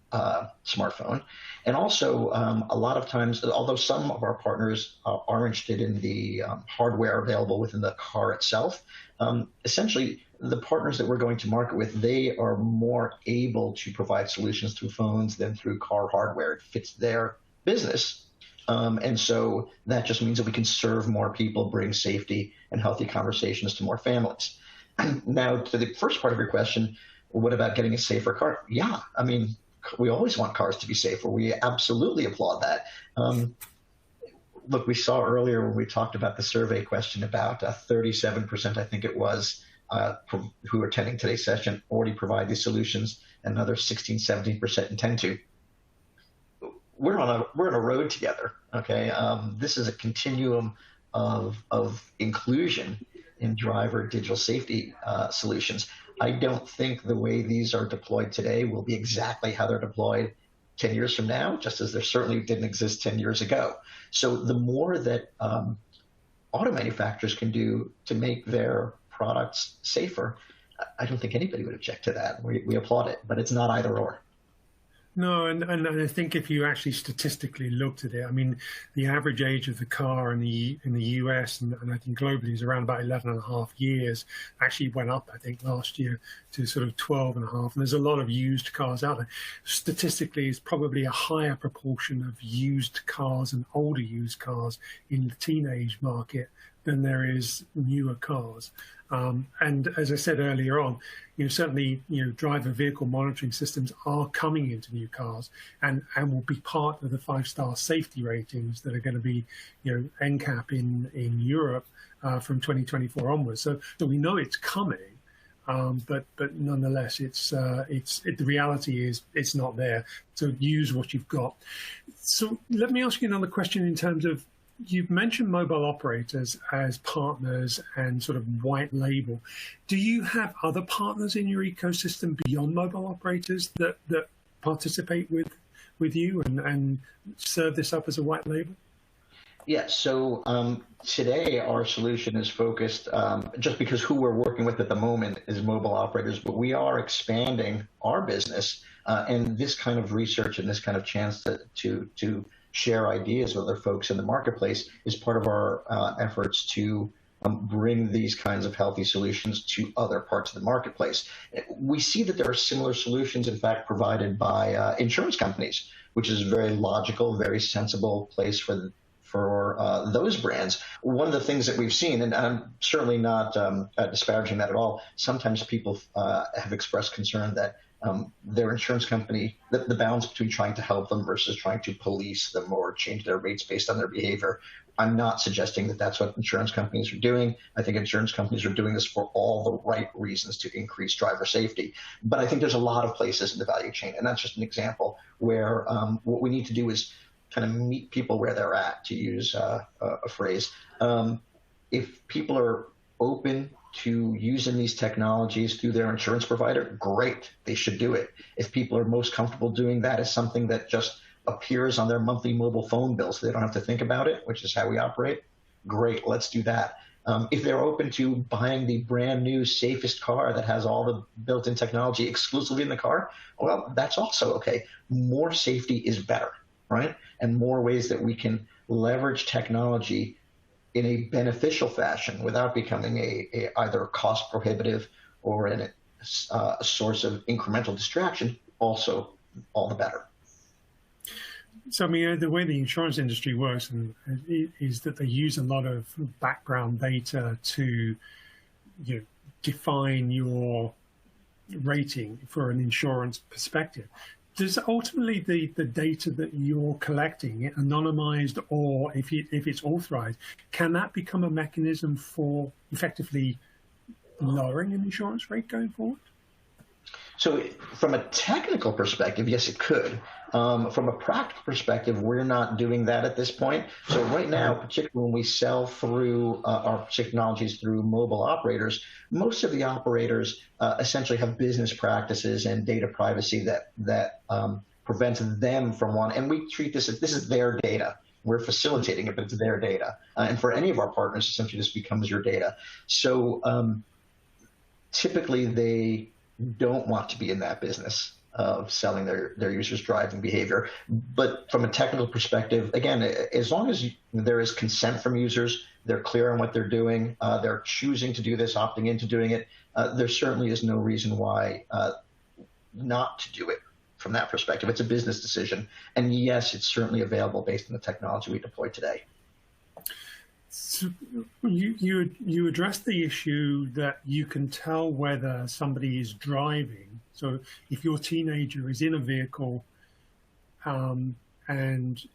smartphone. And also, a lot of times, although some of our partners are interested in the hardware available within the car itself, essentially the partners that we're going to market with, they are more able to provide solutions through phones than through car hardware. It fits their business. And so that just means that we can serve more people, bring safety and healthy conversations to more families. Now, to the first part of your question, what about getting a safer car? Yeah, I mean, we always want cars to be safer. We absolutely applaud that. Look, we saw earlier when we talked about the survey question about 37%, I think it was, who are attending today's session already provide these solutions, and another 16, 17% intend to. We're on a road together. Okay, this is a continuum of inclusion in driver digital safety solutions. I don't think the way these are deployed today will be exactly how they're deployed 10 years from now, just as there certainly didn't exist 10 years ago. So the more that auto manufacturers can do to make their products safer, I don't think anybody would object to that. We applaud it, but it's not either or. No, and I think if you actually statistically looked at it, I mean, the average age of the car in the US and I think globally is around about 11 and a half years. Actually went up, I think, last year to sort of 12 and a half. And there's a lot of used cars out there. Statistically, it's probably a higher proportion of used cars and older used cars in the teenage market than there is newer cars. And as I said earlier on, certainly, driver vehicle monitoring systems are coming into new cars and will be part of the 5-star safety ratings that are going to be, NCAP in Europe from 2024 onwards. So we know it's coming. but nonetheless, the reality is it's not there. So use what you've got. So let me ask you another question in terms of, you've mentioned mobile operators as partners and sort of white label. Do you have other partners in your ecosystem beyond mobile operators that participate with you and serve this up as a white label? Yeah, so today our solution is focused, just because who we're working with at the moment is mobile operators, but we are expanding our business, and this kind of research and this kind of chance to share ideas with other folks in the marketplace is part of our efforts to bring these kinds of healthy solutions to other parts of the marketplace. We see that there are similar solutions, in fact, provided by insurance companies, which is a very logical, very sensible place for those brands. One of the things that we've seen, and I'm certainly not disparaging that at all, sometimes people have expressed concern that their insurance company, the balance between trying to help them versus trying to police them or change their rates based on their behavior. I'm not suggesting that that's what insurance companies are doing. I think insurance companies are doing this for all the right reasons to increase driver safety. But I think there's a lot of places in the value chain, and that's just an example where what we need to do is kind of meet people where they're at, to use a phrase. If people are open to using these technologies through their insurance provider, great, they should do it. If people are most comfortable doing that as something that just appears on their monthly mobile phone bill so they don't have to think about it, which is how we operate, great, let's do that. If they're open to buying the brand new safest car that has all the built-in technology exclusively in the car, well, that's also okay. More safety is better, right? And more ways that we can leverage technology in a beneficial fashion without becoming either cost prohibitive or a source of incremental distraction, also all the better. So, I mean, the way the insurance industry works is that they use a lot of background data to define your rating for an insurance perspective. Does ultimately the data that you're collecting, anonymized or if it's authorized, can that become a mechanism for effectively lowering an insurance rate going forward? So from a technical perspective, yes, it could. From a practical perspective, we're not doing that at this point. So right now, particularly when we sell through our technologies through mobile operators, most of the operators essentially have business practices and data privacy that prevents them from and we treat this as this is their data. We're facilitating it, but it's their data. And for any of our partners, essentially this becomes your data. So typically they don't want to be in that business of selling their users' driving behavior. But from a technical perspective, again, as long as there is consent from users, they're clear on what they're doing, they're choosing to do this, opting into doing it, there certainly is no reason why not to do it from that perspective. It's a business decision. And yes, it's certainly available based on the technology we deploy today. So you addressed the issue that you can tell whether somebody is driving. So if your teenager is in a vehicle and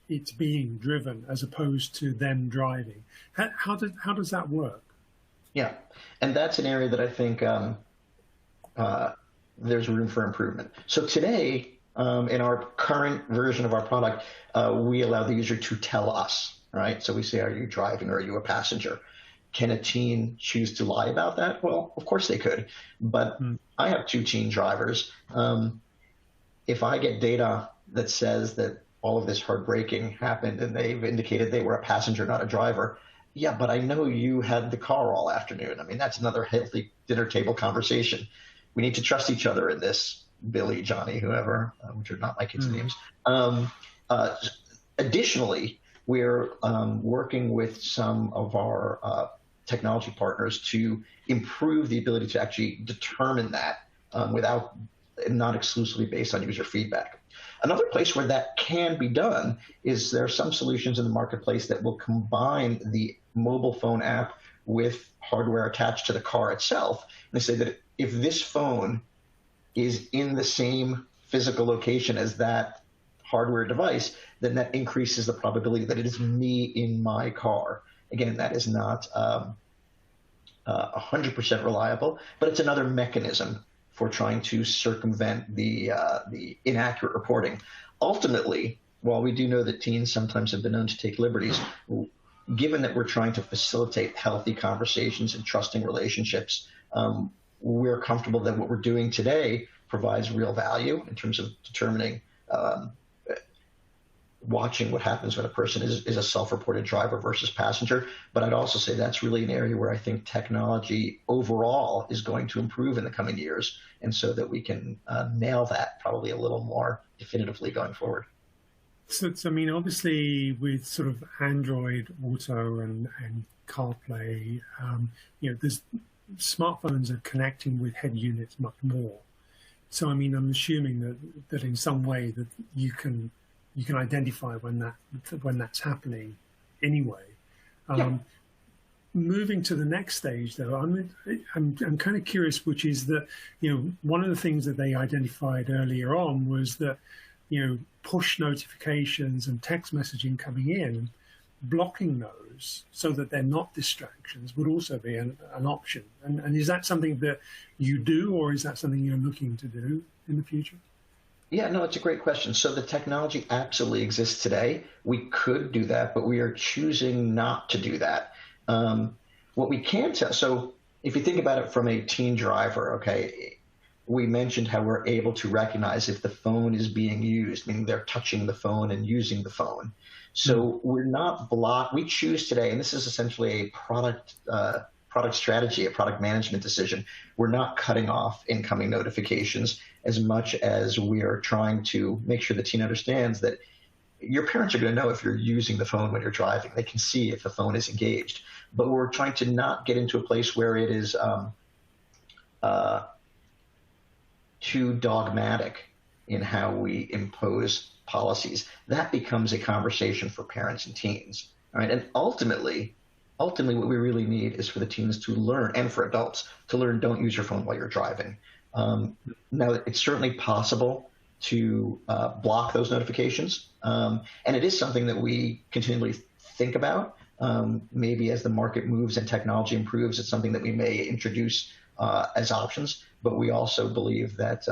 it's being driven as opposed to them driving, how does that work? Yeah, and that's an area that I think there's room for improvement. So today, in our current version of our product, we allow the user to tell us. Right? So we say, are you driving or are you a passenger? Can a teen choose to lie about that? Well, of course they could. But I have 2 teen drivers. If I get data that says that all of this hard braking happened and they've indicated they were a passenger, not a driver, yeah, but I know you had the car all afternoon. I mean, that's another healthy dinner table conversation. We need to trust each other in this, Billy, Johnny, whoever, which are not my kids' names. Additionally, we're working with some of our technology partners to improve the ability to actually determine that not exclusively based on user feedback. Another place where that can be done is there are some solutions in the marketplace that will combine the mobile phone app with hardware attached to the car itself. And they say that if this phone is in the same physical location as that hardware device, then that increases the probability that it is me in my car. Again, that is not 100% reliable, but it's another mechanism for trying to circumvent the inaccurate reporting. Ultimately, while we do know that teens sometimes have been known to take liberties, given that we're trying to facilitate healthy conversations and trusting relationships, we're comfortable that what we're doing today provides real value in terms of determining, watching what happens when a person is a self-reported driver versus passenger. But I'd also say that's really an area where I think technology overall is going to improve in the coming years, and so that we can nail that probably a little more definitively going forward. So I mean, obviously with sort of Android Auto and CarPlay, there's smartphones are connecting with head units much more. So I mean, I'm assuming that in some way that you can identify when that's happening anyway. Yeah. Moving to the next stage, though, I'm kind of curious, which is that one of the things that they identified earlier on was that push notifications and text messaging coming in, blocking those so that they're not distractions would also be an option. And is that something that you do, or is that something you're looking to do in the future? Yeah, no, it's a great question. So the technology absolutely exists today. We could do that, but we are choosing not to do that. What we can tell, so if you think about it from a teen driver, okay, we mentioned how we're able to recognize if the phone is being used, meaning they're touching the phone and using the phone. So we're not blocked. We choose today, and this is essentially a product strategy, a product management decision. We're not cutting off incoming notifications as much as we are trying to make sure the teen understands that your parents are going to know if you're using the phone when you're driving. They can see if the phone is engaged. But we're trying to not get into a place where it is too dogmatic in how we impose policies. That becomes a conversation for parents and teens. All right? And ultimately, what we really need is for the teens to learn, and for adults to learn, don't use your phone while you're driving. Now, it's certainly possible to block those notifications, and it is something that we continually think about. Maybe as the market moves and technology improves, it's something that we may introduce as options. But we also believe that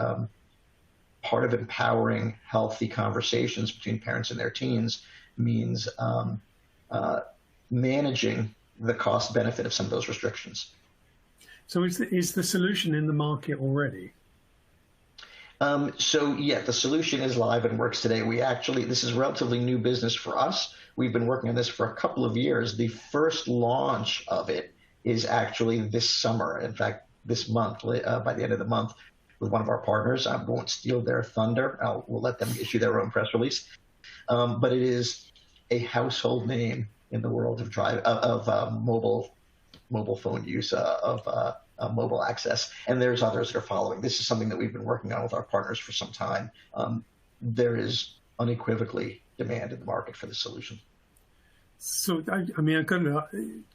part of empowering healthy conversations between parents and their teens means managing the cost benefit of some of those restrictions. So is the solution in the market already? So yeah, the solution is live and works today. This is relatively new business for us. We've been working on this for a couple of years. The first launch of it is actually this summer. In fact, this month, by the end of the month, with one of our partners. I won't steal their thunder. We'll let them issue their own press release. But it is a household name in the world of mobile phone use, of mobile access. And there's others that are following. This is something that we've been working on with our partners for some time. There is unequivocally demand in the market for the solution. So, I mean, I've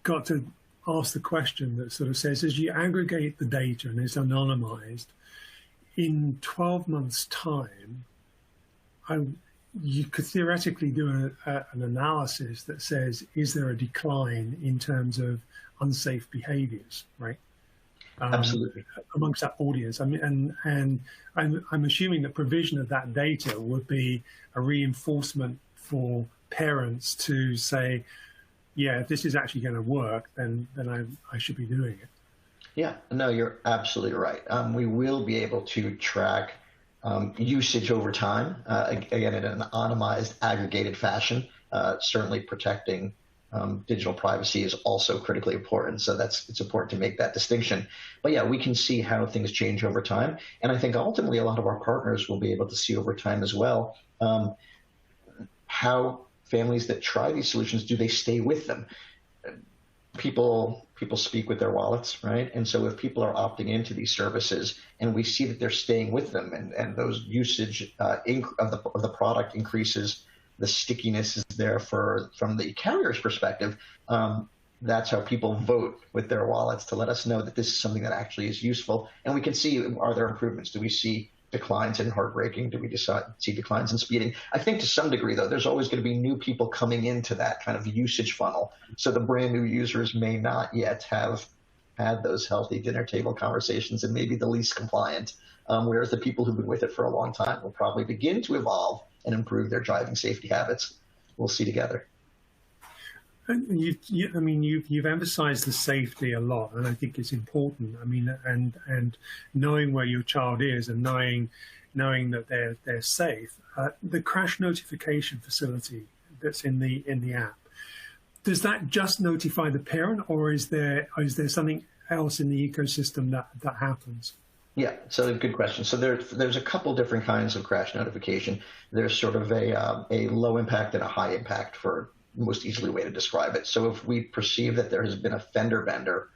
got to ask the question that sort of says, as you aggregate the data and it's anonymized, in 12 months' time, you could theoretically do an analysis that says, is there a decline in terms of unsafe behaviors, right? Absolutely. Amongst that audience. I mean, and I'm assuming the provision of that data would be a reinforcement for parents to say, yeah, if this is actually going to work, then I should be doing it. Yeah, no, you're absolutely right. We will be able to track usage over time, again, in an anonymized, aggregated fashion. Certainly protecting digital privacy is also critically important. So it's important to make that distinction. But yeah, we can see how things change over time. And I think ultimately a lot of our partners will be able to see over time as well how families that try these solutions, do they stay with them? People speak with their wallets, right? And so if people are opting into these services and we see that they're staying with them and those usage of the product increases, the stickiness is there from the carrier's perspective, that's how people vote with their wallets to let us know that this is something that actually is useful. And we can see, are there improvements? Do we see declines in heart braking? Do we see declines in speeding? I think to some degree, though, there's always going to be new people coming into that kind of usage funnel. So the brand new users may not yet have had those healthy dinner table conversations and maybe the least compliant, whereas the people who've been with it for a long time will probably begin to evolve and improve their driving safety habits. We'll see together. And you've emphasized the safety a lot, and I think it's important. I mean, and knowing where your child is and knowing that they're safe. The crash notification facility that's in the app, does that just notify the parent, or is there something else in the ecosystem that happens? Yeah, so good question. So there's a couple different kinds of crash notification. There's sort of a low impact and a high impact, for most easily way to describe it. So if we perceive that there has been a fender bender,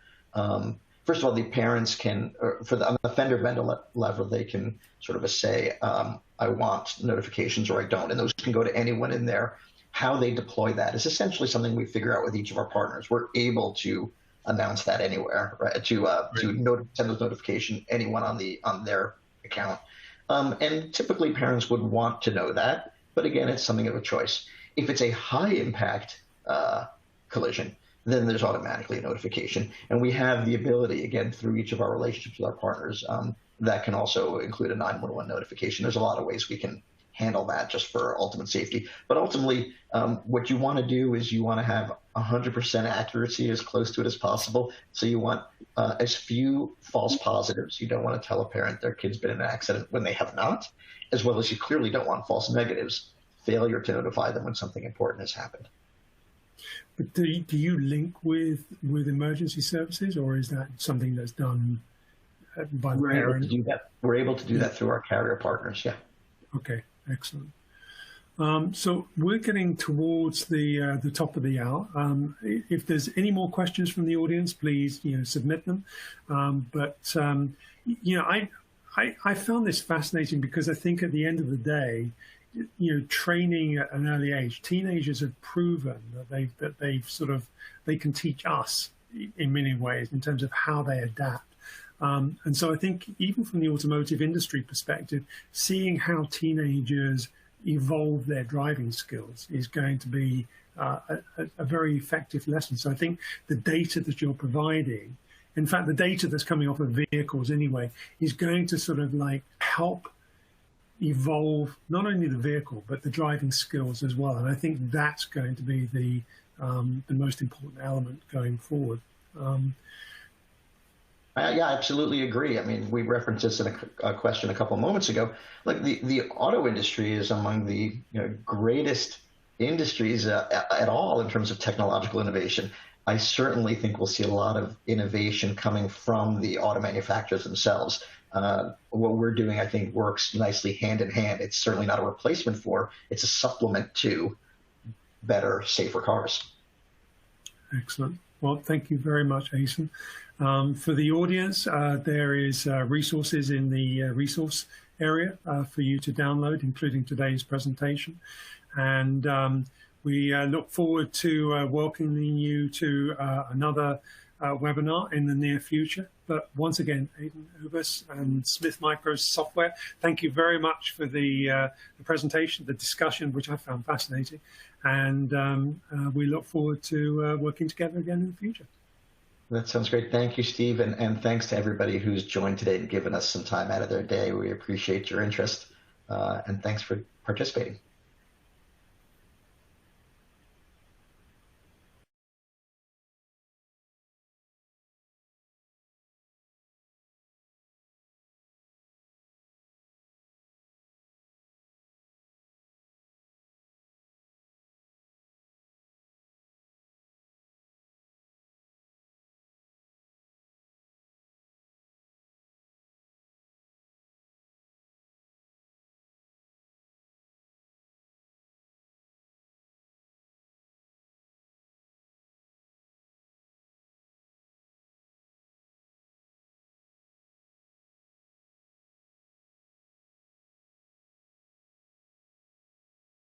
first of all, the parents can, on the fender bender level, they can sort of say, I want notifications or I don't. And those can go to anyone in there. How they deploy that is essentially something we figure out with each of our partners. We're able to announce that anywhere, right? To send those notifications anyone on their account. And typically parents would want to know that, but again, it's something of a choice. If it's a high impact collision, then there's automatically a notification. And we have the ability, again, through each of our relationships with our partners, that can also include a 911 notification. There's a lot of ways we can handle that just for ultimate safety. But ultimately, what you want to do is you want to have 100% accuracy, as close to it as possible. So you want as few false positives. You don't want to tell a parent their kid's been in an accident when they have not, as well as you clearly don't want false negatives, failure to notify them when something important has happened. But do you link with emergency services, or is that something that's done by the parent? We're able to do that through our carrier partners, yeah. Okay, excellent. So we're getting towards the top of the hour. If there's any more questions from the audience, please submit them. I found this fascinating because I think at the end of the day, training at an early age, teenagers have proven that they can teach us in many ways in terms of how they adapt. And so I think even from the automotive industry perspective, seeing how teenagers evolve their driving skills is going to be a very effective lesson. So I think the data that you're providing, in fact, the data that's coming off of vehicles anyway, is going to sort of like help evolve not only the vehicle, but the driving skills as well. And I think that's going to be the most important element going forward. Yeah, I absolutely agree. I mean, we referenced this in a question a couple of moments ago. Like the auto industry is among the greatest industries at all in terms of technological innovation. I certainly think we'll see a lot of innovation coming from the auto manufacturers themselves. What we're doing, I think, works nicely hand in hand. It's certainly not a replacement for, it's a supplement to better, safer cars. Excellent. Well, thank you very much, Eytan. For the audience, there is resources in the resource area for you to download, including today's presentation. And we look forward to welcoming you to another webinar in the near future. But once again, Eytan Urbas and Smith Micro's software, thank you very much for the presentation, the discussion, which I found fascinating. And we look forward to working together again in the future. That sounds great. Thank you, Steve. And thanks to everybody who's joined today and given us some time out of their day. We appreciate your interest. And thanks for participating.